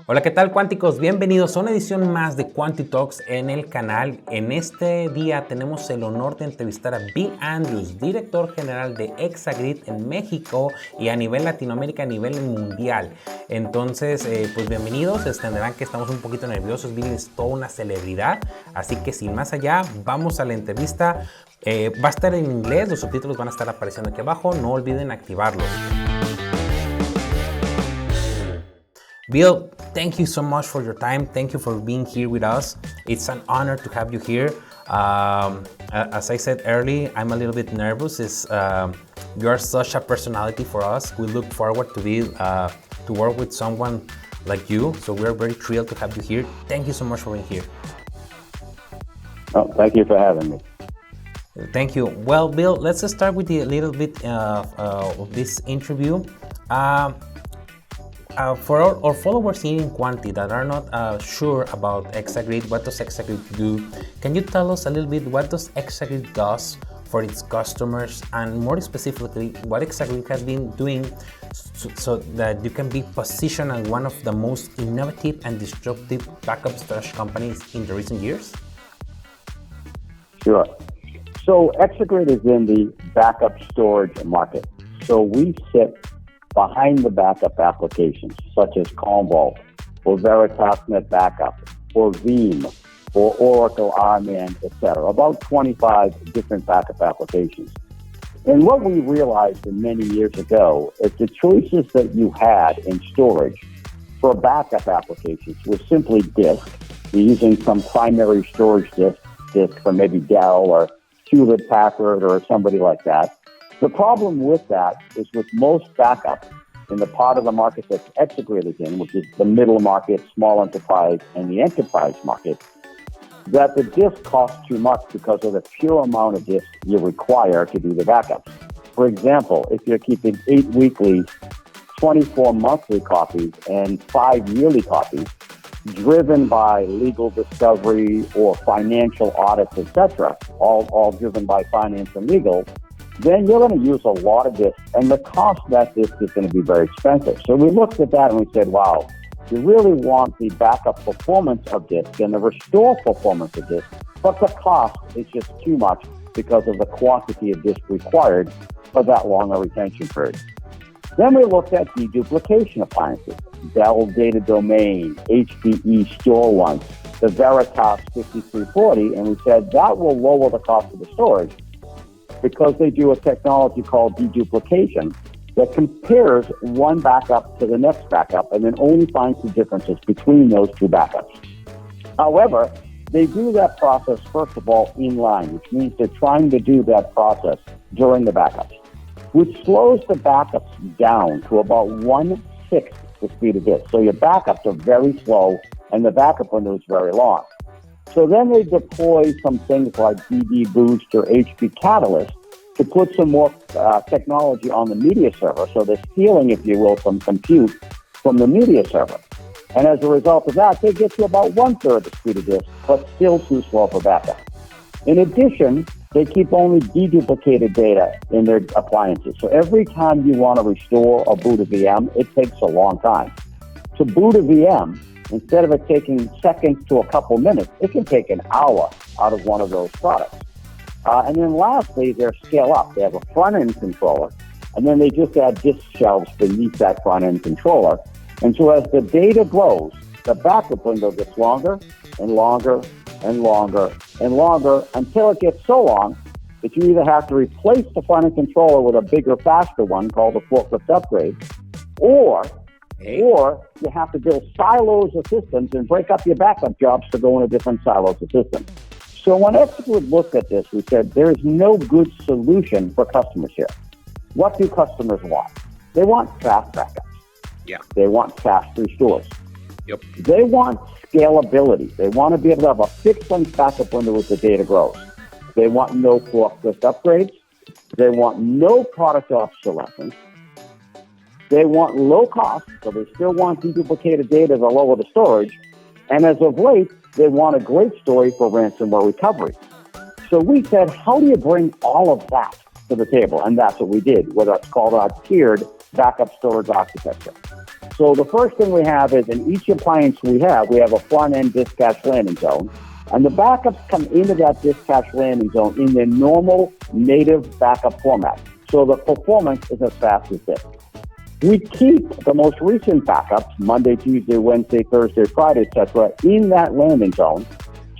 Hola, ¿qué tal, cuánticos? Bienvenidos a una edición más de QuantiTalks en el canal. En este día tenemos el honor de entrevistar a Bill Andrews, director general de Exagrid en México y a nivel Latinoamérica, a nivel mundial. Entonces, pues bienvenidos. Entenderán que estamos un poquito nerviosos. Bill es toda una celebridad, así que sin más allá, vamos a la entrevista. Va a estar en inglés, los subtítulos van a estar apareciendo aquí abajo. No olviden activarlos. Bill, thank you so much for your time. Thank you for being here with us. It's an honor to have you here. As I said earlier, I'm a little bit nervous. You are such a personality for us. We look forward to work with someone like you. So we're very thrilled to have you here. Thank you so much for being here. Oh, thank you for having me. Thank you. Well, Bill, let's start with a little bit of this interview. For our followers here in Quanti that are not sure about Exagrid, what does Exagrid do? Can you tell us a little bit what does Exagrid does for its customers, and more specifically, what Exagrid has been doing so that you can be positioned as one of the most innovative and disruptive backup storage companies in the recent years? Sure. So Exagrid is in the backup storage market. So we sit behind the backup applications, such as Commvault, or Veritas NetBackup, or Veeam, or Oracle RMAN, etc. About 25 different backup applications. And what we realized many years ago is the choices that you had in storage for backup applications were simply disk. You're using some primary storage disk from maybe Dell or Hewlett Packard or somebody like that. The problem with that is with most backup in the part of the market that's Exagrid is in, which is the middle market, small enterprise, and the enterprise market, that the disk costs too much because of the pure amount of disk you require to do the backups. For example, if you're keeping 8 weekly, 24 monthly copies, and 5 yearly copies, driven by legal discovery or financial audits, etc., all driven by finance and legal, then you're going to use a lot of disk, and the cost of that disk is going to be very expensive. So we looked at that and we said, wow, you really want the backup performance of disk and the restore performance of disk, but the cost is just too much because of the quantity of disk required for that long a retention period. Then we looked at deduplication appliances, Dell Data Domain, HPE StoreOne, the Veritas 5340, and we said that will lower the cost of the storage because they do a technology called deduplication that compares one backup to the next backup and then only finds the differences between those two backups. However, they do that process, first of all, inline, which means they're trying to do that process during the backups, which slows the backups down to about 1/6 the speed of disk. So your backups are very slow and the backup window is very long. So then they deploy some things like DB Boost or HP Catalyst to put some more technology on the media server. So they're stealing, if you will, some compute from the media server. And as a result of that, they get to about 1/3 the speed of disk, but still too slow for backup. In addition, they keep only deduplicated data in their appliances. So every time you want to restore or boot a VM, it takes a long time. To boot a VM, instead of it taking seconds to a couple minutes, it can take an hour out of one of those products. And then lastly, they're scale up. They have a front-end controller, and then they just add disk shelves beneath that front-end controller. And so as the data grows, the backup window gets longer and longer and longer and longer until it gets so long that you either have to replace the front-end controller with a bigger, faster one called the forklift upgrade, or you have to build silos of systems and break up your backup jobs to go into different silos of systems. So when Exagrid looked at this, we said there is no good solution for customers here. What do customers want? They want fast backups. Yeah. They want fast restores. Yep. They want scalability. They want to be able to have a fixed-length backup window as the data grows. They want no forklift upgrades. They want no product obsolescence. They want low cost, so they still want deduplicated data to lower the storage. And as of late, they want a great story for ransomware recovery. So we said, how do you bring all of that to the table? And that's what we did, with what's called our tiered backup storage architecture. So the first thing we have is in each appliance we have a front-end disk cache landing zone. And the backups come into that disk cache landing zone in their normal native backup format. So the performance is as fast as this. We keep the most recent backups, Monday, Tuesday, Wednesday, Thursday, Friday, etc., in that landing zone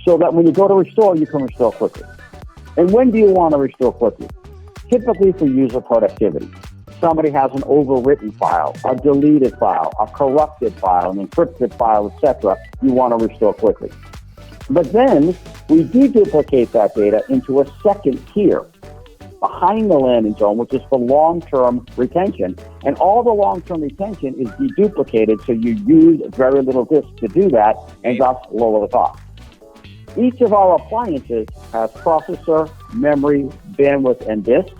so that when you go to restore, you can restore quickly. And when do you want to restore quickly? Typically for user productivity. Somebody has an overwritten file, a deleted file, a corrupted file, an encrypted file, etc., you want to restore quickly. But then we deduplicate that data into a second tier behind the landing zone, which is for long-term retention. And all the long-term retention is deduplicated, so you use very little disk to do that and thus lower the cost. Each of our appliances has processor, memory, bandwidth, and disk.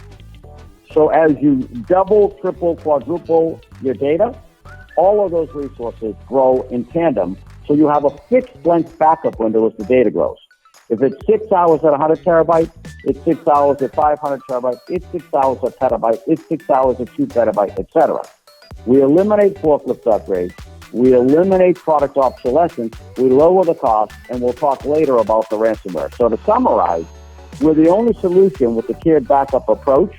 So as you double, triple, quadruple your data, all of those resources grow in tandem. So you have a fixed length backup window as the data grows. If it's 6 hours at 100 terabytes, it's 6 hours at 500 terabytes, it's 6 hours at petabyte, it's 6 hours at 2 petabytes, etc. We eliminate forklift upgrades. We eliminate product obsolescence. We lower the cost, and we'll talk later about the ransomware. So to summarize, we're the only solution with the tiered backup approach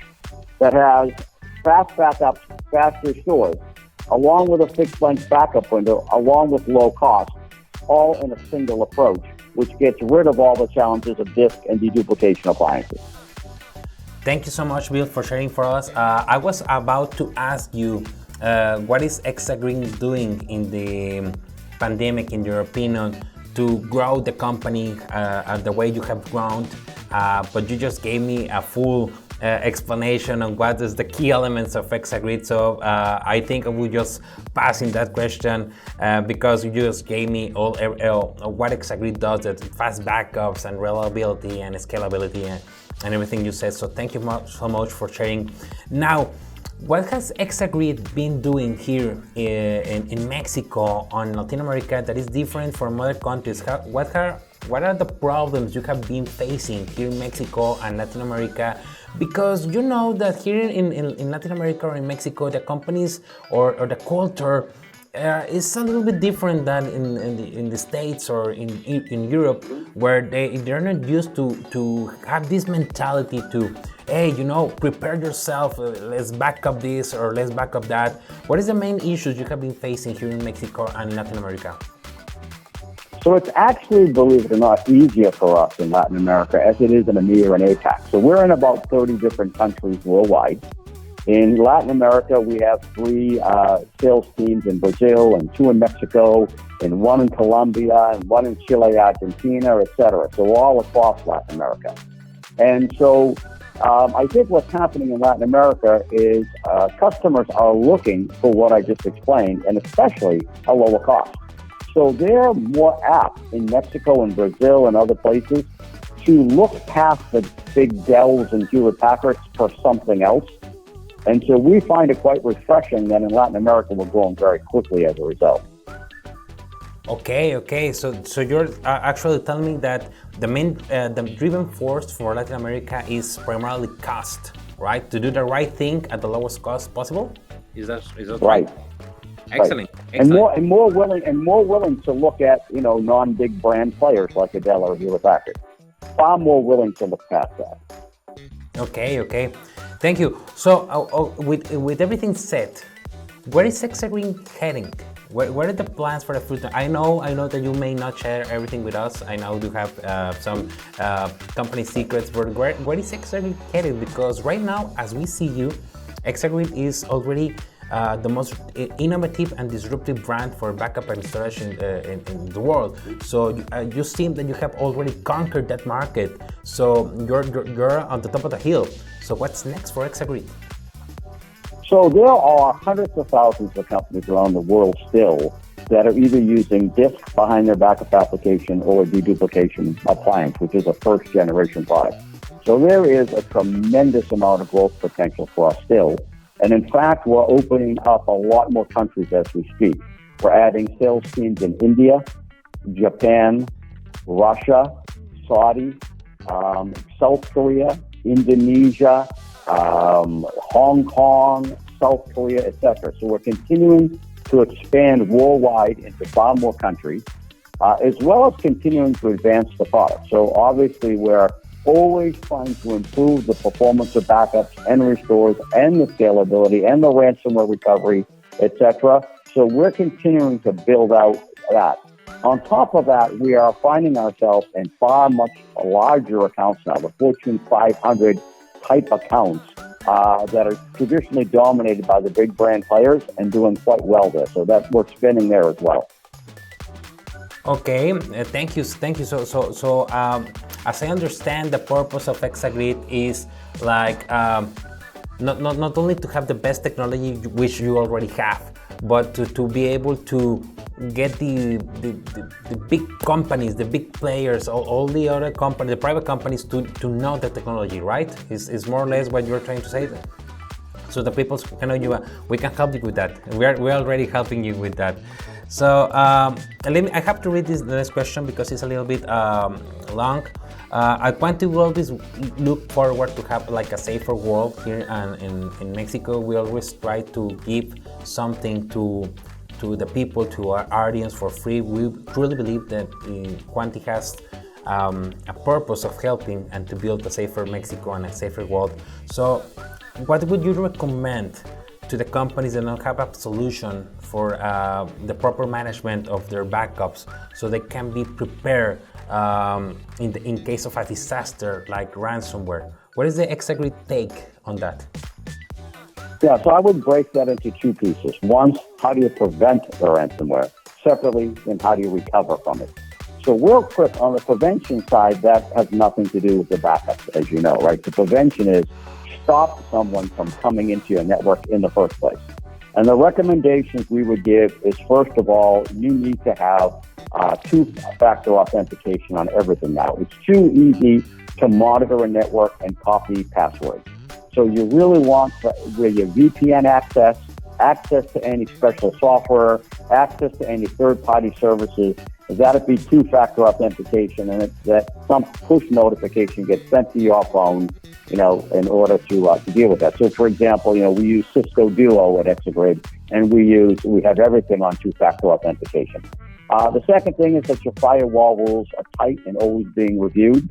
that has fast backups, fast restores, along with a fixed length backup window, along with low cost, all in a single approach, which gets rid of all the challenges of disk and deduplication appliances. Thank you so much, Bill, for sharing for us. I was about to ask you, what is Exagreen doing in the pandemic, in your opinion, to grow the company the way you have grown? But you just gave me a full explanation on what is the key elements of Exagrid. So I think I will just pass in that question because you just gave me all what Exagrid does, that fast backups and reliability and scalability and everything you said. So thank you so much for sharing. Now, what has Exagrid been doing here in Mexico, on Latin America, that is different from other countries? What are the problems you have been facing here in Mexico and Latin America? Because you know that here in Latin America or in Mexico, the companies or the culture is a little bit different than in the States or in Europe, where they're not used to have this mentality to, hey, prepare yourself, let's back up this or let's back up that. What is the main issues you have been facing here in Mexico and in Latin America? So it's actually, believe it or not, easier for us in Latin America as it is in EMEA and APAC. So we're in about 30 different countries worldwide. In Latin America, we have 3 sales teams in Brazil and 2 in Mexico, and 1 in Colombia, and 1 in Chile, Argentina, etc. So all across Latin America. And so I think what's happening in Latin America is customers are looking for what I just explained, and especially a lower cost. So they're more apt in Mexico and Brazil and other places to look past the big Dells and Hewlett Packards for something else. And so we find it quite refreshing that in Latin America we're growing very quickly as a result. Okay. So you're actually telling me that the driving force for Latin America is primarily cost, right? To do the right thing at the lowest cost possible. Is that right? Excellent. Right. And more willing to look at non-big brand players like Dell or Hewlett Packard. Far more willing to look past that. Okay. Thank you. So with everything set, where is Exagreen heading? What are the plans for the future? I know that you may not share everything with us. I know you have some company secrets, but where is Exagreen headed? Because right now, as we see you, Exagreen is already the most innovative and disruptive brand for backup and storage in the world. So you seem that you have already conquered that market. So you're on the top of the hill. So what's next for Exagreen? So there are hundreds of thousands of companies around the world still that are either using disk behind their backup application or a deduplication appliance, which is a first generation product. So there is a tremendous amount of growth potential for us still. And in fact, we're opening up a lot more countries as we speak. We're adding sales teams in India, Japan, Russia, Saudi, South Korea, Indonesia, Hong Kong, South Korea, etc. So we're continuing to expand worldwide into far more countries, as well as continuing to advance the product. So obviously we're always trying to improve the performance of backups and restores and the scalability and the ransomware recovery, etc. So we're continuing to build out that. On top of that, we are finding ourselves in far much larger accounts now, the Fortune 500 type accounts that are traditionally dominated by the big brand players and doing quite well there. So that we're spinning there as well. Okay, thank you. So, as I understand, the purpose of Exagrid is like not only to have the best technology, which you already have, but to be able to get the big companies, the big players, all the other companies, the private companies to know the technology, right? Is more or less what you're trying to say. So the people can know you. We can help you with that. We're already helping you with that. So I have to read the next question because it's a little bit long. At Quanti, we always look forward to have like a safer world here in Mexico. We always try to give something to the people, to our audience for free. We truly believe that Quanti has a purpose of helping and to build a safer Mexico and a safer world. So what would you recommend to the companies that don't have a solution for the proper management of their backups so they can be prepared in case of a disaster like ransomware? What is the Exagrid take on that? Yeah, so I would break that into two pieces. One, how do you prevent the ransomware? Separately, and how do you recover from it? So real quick, on the prevention side, that has nothing to do with the backups, as you know, right? The prevention is stop someone from coming into your network in the first place. And the recommendations we would give is, first of all, you need to have two-factor authentication on everything now. It's too easy to monitor a network and copy passwords. So you really want where your VPN access to any special software, access to any third-party services, that'd be two-factor authentication, and that some push notification gets sent to your phone, in order to deal with that. So, for example, we use Cisco Duo at Exagrid, and we have everything on two-factor authentication. The second thing is that your firewall rules are tight and always being reviewed,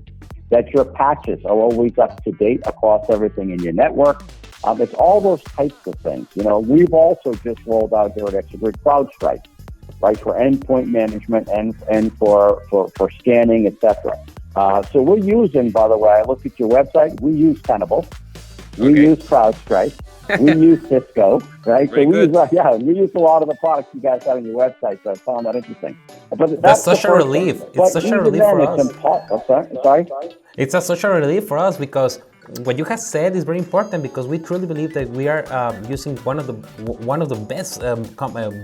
that your patches are always up to date across everything in your network. It's all those types of things. We've also just rolled out here at Exagrid CrowdStrike, right, for endpoint management and for scanning, etc. So we're using, by the way, I looked at your website, we use Tenable, we use CrowdStrike, we use Cisco, right? Very so we use a lot of the products you guys have on your website, so I found that interesting. But that's such a relief. It's such a relief for us. Sorry? It's a such a relief for us because what you have said is very important, because we truly believe that we are using one of the best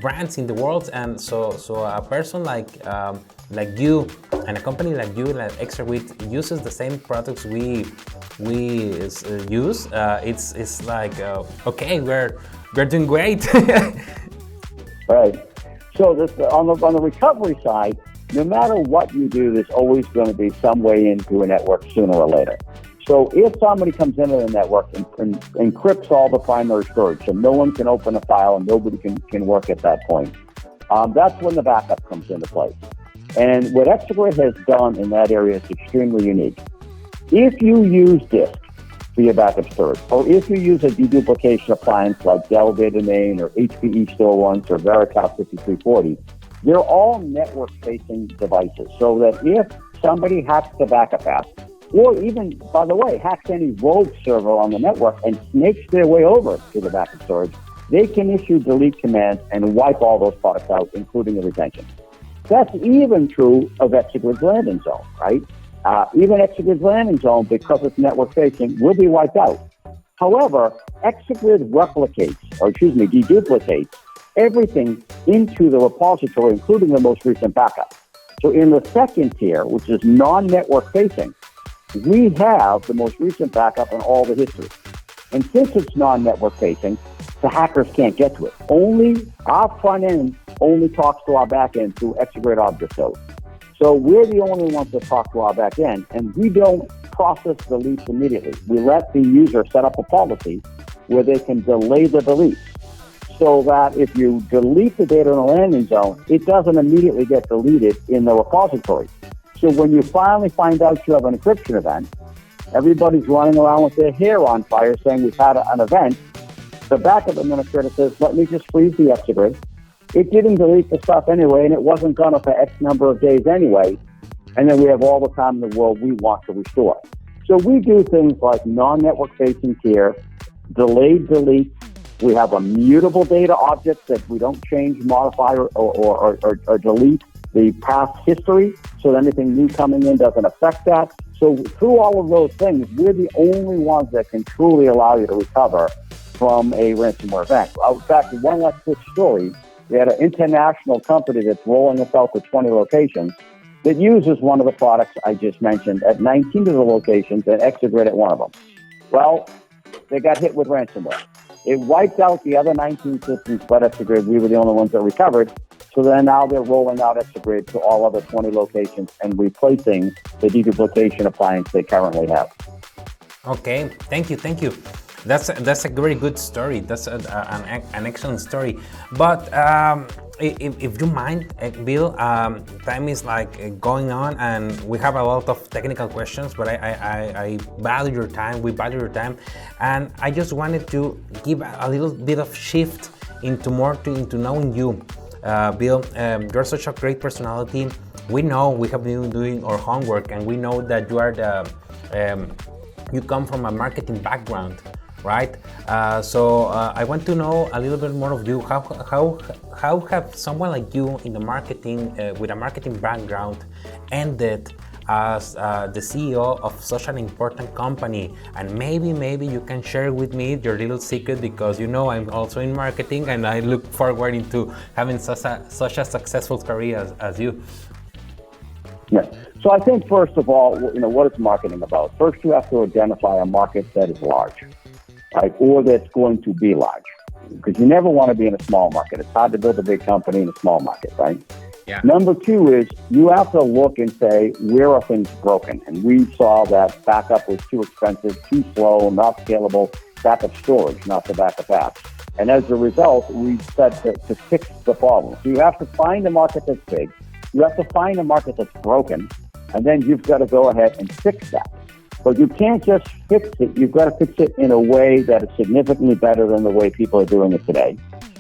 brands in the world, and so a person like you and a company like you, like Exagrid, uses the same products we use. It's like okay, we're doing great. Right. So on the recovery side, no matter what you do, there's always going to be some way into a network sooner or later. So if somebody comes into the network and encrypts all the primary storage, so no one can open a file and nobody can work at that point, that's when the backup comes into place. And what Exagrid has done in that area is extremely unique. If you use disk for your backup storage, or if you use a deduplication appliance like Dell DataMain or HPE StoreOnce or Veritas 5340, they're all network-facing devices, so that if somebody hacks the backup app, or even, by the way, hacks any rogue server on the network and snakes their way over to the backup storage, they can issue delete commands and wipe all those products out, including the retention. That's even true of Exagrid's landing zone, right? Even Exagrid's landing zone, because it's network-facing, will be wiped out. However, Exagrid deduplicates everything into the repository, including the most recent backup. So in the second tier, which is non-network facing, we have the most recent backup and all the history. And since it's non-network facing, the hackers can't get to it. Only our front end only talks to our back end through Exagrid Object Code. So we're the only ones that talk to our back end, and we don't process deletes immediately. We let the user set up a policy where they can delay the deletes. so that if you delete the data in a landing zone, it doesn't immediately get deleted in the repository. So when you finally find out you have an encryption event, everybody's running around with their hair on fire saying we've had an event. The backup administrator says, let me just freeze the Exagrid. It didn't delete the stuff anyway, and it wasn't gonna for X number of days anyway. And then we have all the time in the world we want to restore. So we do things like non-network facing tier, delayed delete. We have a mutable data object that we don't change, modify, or delete the past history, so that anything new coming in doesn't affect that. So through all of those things, we're the only ones that can truly allow you to recover from a ransomware event. In fact, one last quick story. We had an international company that's rolling this out to 20 locations that uses one of the products I just mentioned at 19 of the locations and Exagrid at one of them. Well, they got hit with ransomware. It wiped out the other 19 systems, but Exagrid, we were the only ones that recovered. So then now they're rolling out Exagrid to all other 20 locations and replacing the deduplication appliance they currently have. Okay, thank you. That's a very good story. That's an excellent story. But if you mind, Bill, time is like going on, and we have a lot of technical questions. But I value your time. We value your time, and I just wanted to give a little bit of shift into knowing you. Bill, you're such a great personality. We know we have been doing our homework, and we know that you are you come from a marketing background, right? So I want to know a little bit more of you. How have someone like you in the marketing with a marketing background ended as the CEO of such an important company? And maybe you can share with me your little secret, because you know I'm also in marketing and I look forward into having such a successful career as you. Yeah. So I think first of all, what is marketing about? First, you have to identify a market that is large, right, or that's going to be large, because you never want to be in a small market. It's hard to build a big company in a small market, right? Yeah. Number two is you have to look and say, where are things broken? And we saw that backup was too expensive, too slow, not scalable, backup storage, not the backup apps. And as a result, we said to fix the problem. So you have to find a market that's big. You have to find a market that's broken, and then you've got to go ahead and fix that. But you can't just fix it. You've got to fix it in a way that is significantly better than the way people are doing it today.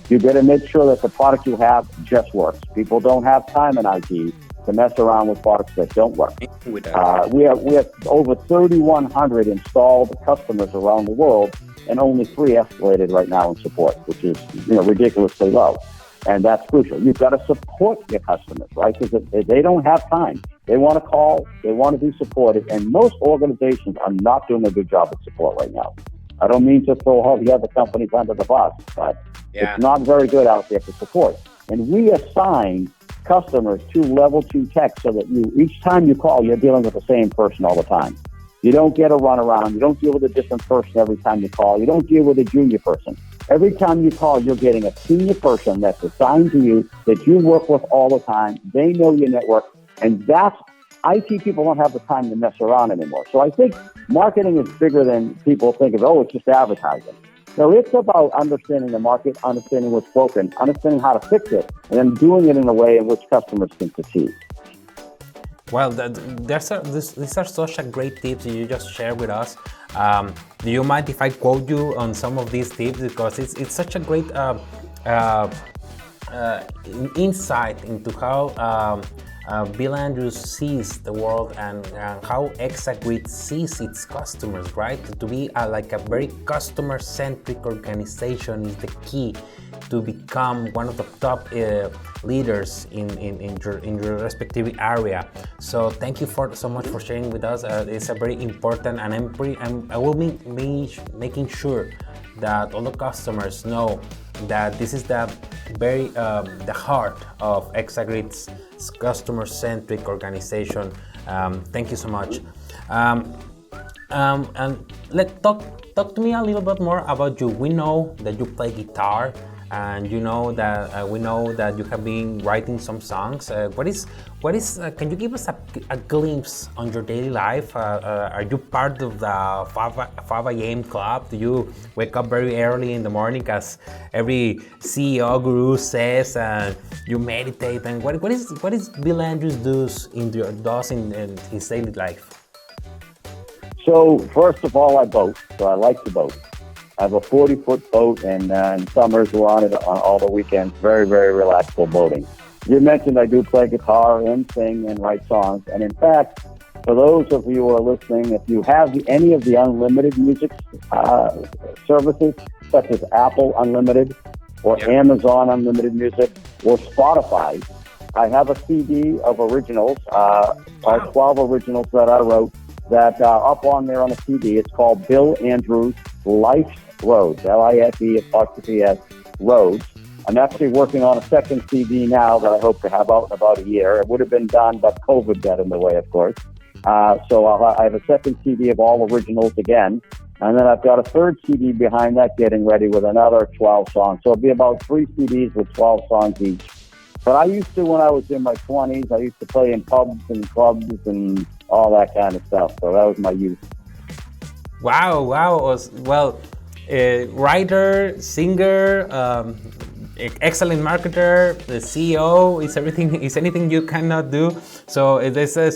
You've got to make sure that the product you have just works. People don't have time in IT to mess around with products that don't work. We have over 3,100 installed customers around the world, and only 3 escalated right now in support, which is ridiculously low. And that's crucial. You've got to support your customers, right? Because they don't have time. They want to call, they want to be supported, and most organizations are not doing a good job of support right now. I don't mean to throw all the other companies under the bus, but it's not very good out there for support. And we assign customers to level 2 tech so that each time you call, you're dealing with the same person all the time. You don't get a runaround. You don't deal with a different person every time you call. You don't deal with a junior person. Every time you call, you're getting a senior person that's assigned to you, that you work with all the time. They know your network, and IT people don't have the time to mess around anymore. So I think marketing is bigger than people think of. Oh, it's just advertising. No, it's about understanding the market, understanding what's broken, understanding how to fix it, and then doing it in a way in which customers can succeed. Well, these are such a great tips you just shared with us. Do you mind if I quote you on some of these tips, because it's such a great insight into how Bill Andrews sees the world and how Exagrid sees its customers, right? To be like a very customer-centric organization is the key to become one of the top leaders in your respective area. So thank you so much for sharing with us. It's a very important, and I will be making sure that all the customers know that this is the heart of Exagrid's customer-centric organization. Thank you so much. And let's talk to me a little bit more about you. We know that you play guitar, and you know that we know that you have been writing some songs. Can you give us a glimpse on your daily life? Are you part of the 5 a.m. club? Do you wake up very early in the morning, as every CEO guru says, and you meditate? And what is Bill Andrews does in his daily life? So first of all, I boat. So I like to boat. I have a 40-foot boat, and in summers we're on it on all the weekends. Very, very relaxful boating. You mentioned I do play guitar and sing and write songs. And in fact, for those of you who are listening, if you have any of the unlimited music services, such as Apple Unlimited or Amazon Unlimited Music or Spotify, I have a CD of originals, 12 originals that I wrote that are up on there on a CD. It's called Bill Andrews Life's Roads, L-I-F-E-S Roads. I'm actually working on a second CD now that I hope to have out in about a year. It would have been done, but COVID got in the way, of course. So I have a second CD of all originals again. And then I've got a third CD behind that getting ready with another 12 songs. So it'll be about 3 CDs with 12 songs each. But I used to, when I was in my 20s, I used to play in pubs and clubs and all that kind of stuff. So that was my youth. Wow. Well, writer, singer, excellent marketer, the CEO, is anything you cannot do. So it's a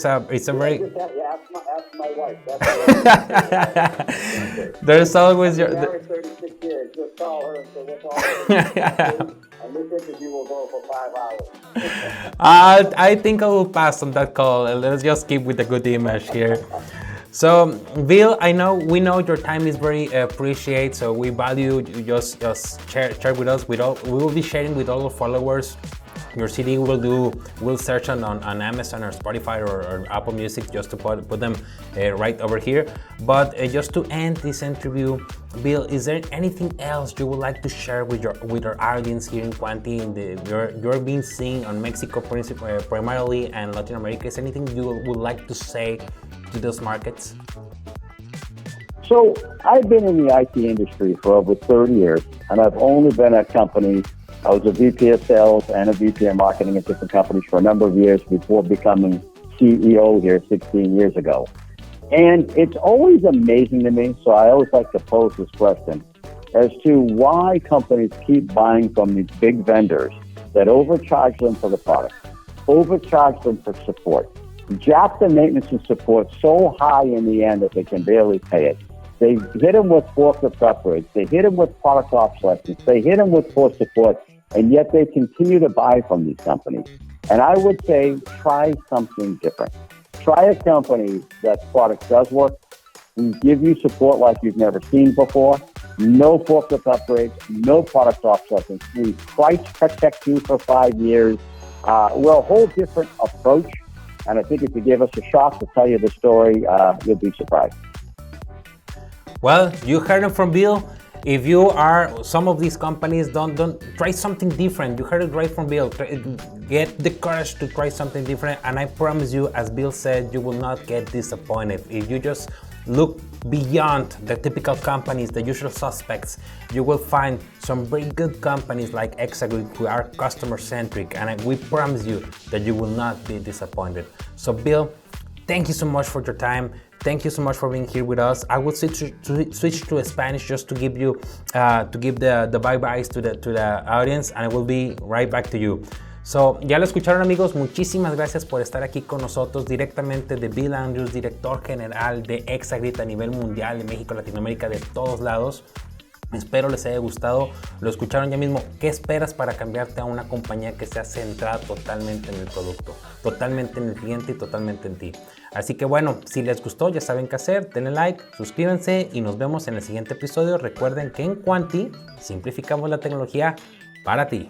very. Ask my wife. There's always your. Married 36 years. Just call her and say what's all. And this interview will go for 5 hours. I think I will pass on that call. Let's just keep with a good image here. So, Bill, we know your time is very appreciated. So we value you just share with us. We will be sharing with all the followers. Your CD we'll search on Amazon or Spotify or Apple Music, just to put them right over here. But just to end this interview, Bill, is there anything else you would like to share with our audience here in Quanti? You're being seen on Mexico primarily and Latin America. Is there anything you would like to say to those markets? So I've been in the IT industry for over 30 years, and I've only been at companies. I was a VP of sales and a VP of marketing at different companies for a number of years before becoming CEO here 16 years ago. And it's always amazing to me, so I always like to pose this question as to why companies keep buying from these big vendors that overcharge them for the product, overcharge them for support, jack the maintenance and support so high in the end that they can barely pay it. They hit them with forklift upgrades. They hit them with product obsolescence. They hit them with poor support, and yet they continue to buy from these companies. And I would say, try something different. Try a company that product does work. We give you support like you've never seen before. No forklift upgrades, no product obsolescence. We price protect you for 5 years. We're a whole different approach. And I think if you give us a shot to tell you the story, you'll be surprised. Well, you heard it from Bill. If you are some of these companies, don't try something different. You heard it right from Bill. Get the courage to try something different, and I promise you, as Bill said, you will not get disappointed. If you just look beyond the typical companies, the usual suspects, you will find some very good companies like Exagrid who are customer-centric, and we promise you that you will not be disappointed. So Bill, thank you so much for your time. Thank you so much for being here with us. I will switch to Spanish just to give you the bye-byes to the audience, and I will be right back to you. So, ya lo escucharon, amigos. Muchísimas gracias por estar aquí con nosotros directamente de Bill Andrews, director general de Exagrid a nivel mundial, en México, Latinoamérica, de todos lados. Espero les haya gustado. Lo escucharon ya mismo. ¿Qué esperas para cambiarte a una compañía que sea centrada totalmente en el producto, totalmente en el cliente y totalmente en ti? Así que bueno, si les gustó, ya saben qué hacer. Denle like, suscríbanse y nos vemos en el siguiente episodio. Recuerden que en Quanti simplificamos la tecnología para ti.